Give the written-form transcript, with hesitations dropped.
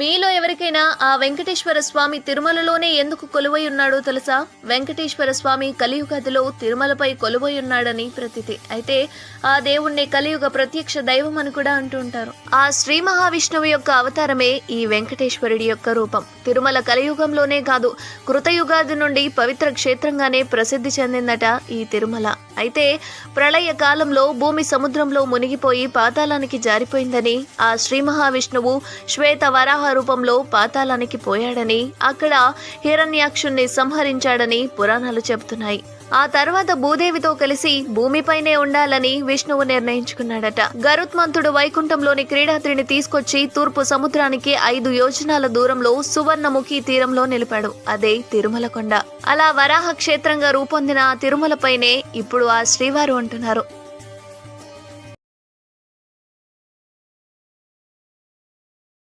మీలో ఎవరికైనా ఆ వెంకటేశ్వర స్వామి తిరుమలలోనే ఎందుకు కొలువై ఉన్నాడో తెలుసా? వెంకటేశ్వర స్వామి కలియుగదిలో తిరుమలపై కొలువై ఉన్నాడని ప్రతీతి. అయితే ఆ దేవుణ్ణి కలియుగ ప్రత్యక్ష దైవం అని కూడా అంటూ ఉంటారు. ఆ శ్రీ మహావిష్ణువు యొక్క అవతారమే ఈ వెంకటేశ్వరుడి యొక్క రూపం. తిరుమల కలియుగంలోనే కాదు, కృతయుగాది నుండి పవిత్ర క్షేత్రంగానే ప్రసిద్ధి చెందిందట ఈ తిరుమల. అయితే ప్రళయ కాలంలో భూమి సముద్రంలో మునిగిపోయి పాతాళానికి జారిపోయిందని, ఆ శ్రీ మహావిష్ణువు శ్వేత వరాహ రూపంలో పాతాళానికి పోయాడని, అక్కడ హిరణ్యాక్షుణ్ణి సంహరించాడని పురాణాలు చెబుతున్నాయి. ఆ తర్వాత భూదేవితో కలిసి భూమిపైనే ఉండాలని విష్ణువు నిర్ణయించుకున్నాడట. గరుత్మంతుడు వైకుంఠంలోని క్రీడాద్రిని తీసుకొచ్చి తూర్పు సముద్రానికి 5 యోజనాల దూరంలో సువర్ణముఖి తీరంలో నిలిపాడు. అదే తిరుమల కొండ. అలా వరాహ క్షేత్రంగా రూపొందిన తిరుమలపైనే ఇప్పుడు ఆ శ్రీవారు అంటున్నారు.